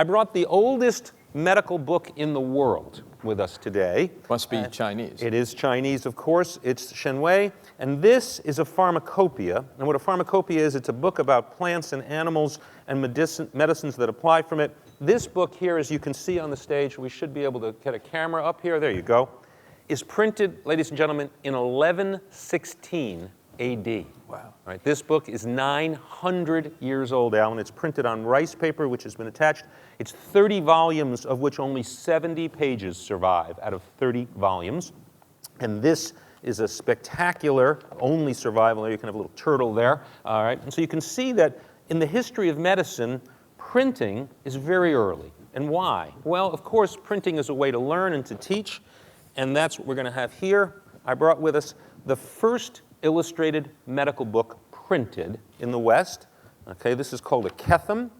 I brought the oldest medical book in the world with us today. Must be Chinese. It is Chinese, of course. It's Shenwei. And this is a pharmacopoeia. And what a pharmacopoeia is, it's a book about plants and animals and medicines that apply from it. This book here, as you can see on the stage, we should be able to get a camera up here. There you go. Is printed, ladies and gentlemen, in 1116 AD. Wow. All right, this book is 900 years old, Alan. It's printed on rice paper, which has been attached. It's 30 volumes, of which only 70 pages survive out of 30 volumes. And this is a spectacular, only survival. There you can have a little turtle there. All right, and so you can see that in the history of medicine, printing is very early. And why? Well, of course, printing is a way to learn and to teach, and that's what we're going to have here. I brought with us the first illustrated medical book printed in the West. Okay, this is called a Kethem,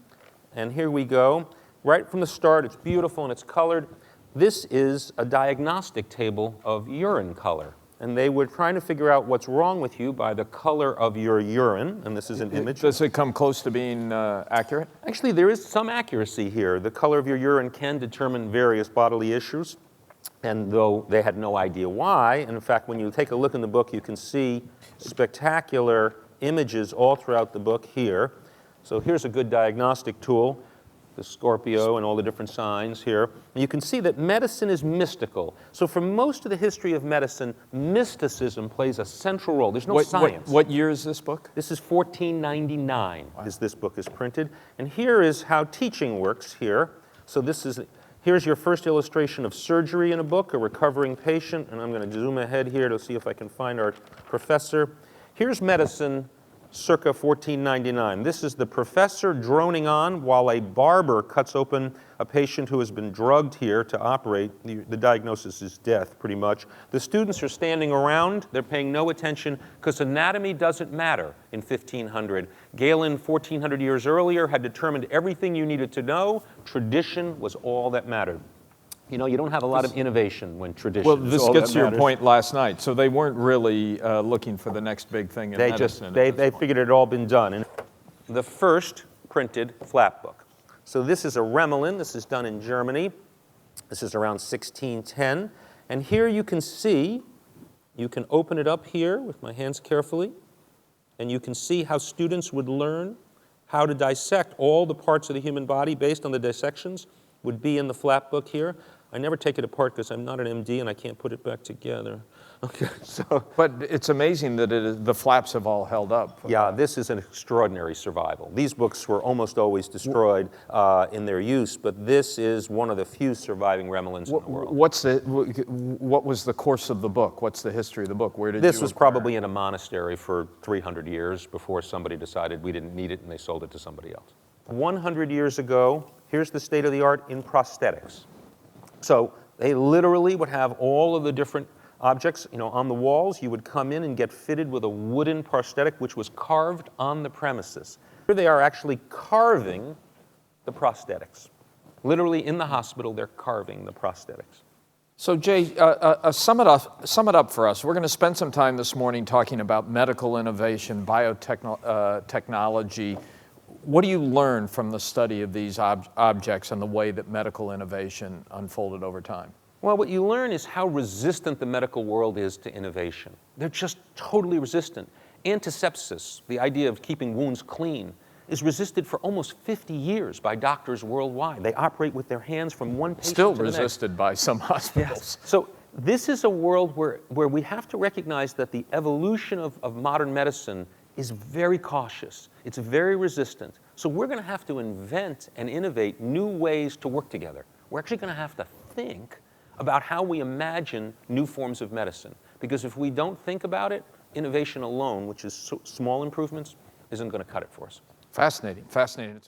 and here we go. Right from the start, it's beautiful and it's colored. This is a diagnostic table of urine color, and they were trying to figure out what's wrong with you by the color of your urine, and this is an image. Does it come close to being accurate? Actually, there is some accuracy here. The color of your urine can determine various bodily issues. And though they had no idea why, and in fact, when you take a look in the book, you can see spectacular images all throughout the book here. So here's a good diagnostic tool, the Scorpio and all the different signs here. And you can see that medicine is mystical. So for most of the history of medicine, mysticism plays a central role. There's no science. What year is this book? This is 1499 as this book is printed. And here is how teaching works here. So here's your first illustration of surgery in a book, a recovering patient, and I'm going to zoom ahead here to see if I can find our professor. Here's medicine circa 1499. This is the professor droning on while a barber cuts open a patient who has been drugged here to operate. The diagnosis is death, pretty much. The students are standing around. They're paying no attention because anatomy doesn't matter in 1500. Galen, 1400 years earlier, had determined everything you needed to know. Tradition was all that mattered. You know, you don't have a lot of innovation when tradition is all that matters. Well, this gets to your point last night. So they weren't really looking for the next big thing in medicine. They figured it had all been done. And the first printed flap book. So this is a Remelin. This is done in Germany. This is around 1610. And here you can see, you can open it up here with my hands carefully, and you can see how students would learn how to dissect all the parts of the human body based on the dissections would be in the flap book here. I never take it apart because I'm not an MD and I can't put it back together. Okay, so. But it's amazing that the flaps have all held up. Yeah, this is an extraordinary survival. These books were almost always destroyed in their use, but this is one of the few surviving Remelins in the world. What was the course of the book? What's the history of the book? Where did this was probably in a monastery for 300 years before somebody decided we didn't need it and they sold it to somebody else. 100 years ago, here's the state of the art in prosthetics. So they literally would have all of the different objects, you know, on the walls. You would come in and get fitted with a wooden prosthetic which was carved on the premises. Here they are actually carving the prosthetics. Literally in the hospital, they're carving the prosthetics. So Jay, sum it up for us. We're going to spend some time this morning talking about medical innovation, biotechnology. What do you learn from the study of these objects and the way that medical innovation unfolded over time? Well, what you learn is how resistant the medical world is to innovation. They're just totally resistant. Antisepsis, the idea of keeping wounds clean, is resisted for almost 50 years by doctors worldwide. They operate with their hands from one patient Still to the next. resisted by some hospitals. Yes. So this is a world where we have to recognize that the evolution of modern medicine is very cautious. It's very resistant. So we're going to have to invent and innovate new ways to work together. We're actually going to have to think about how we imagine new forms of medicine. Because if we don't think about it, innovation alone, which is small improvements, isn't going to cut it for us. Fascinating, fascinating.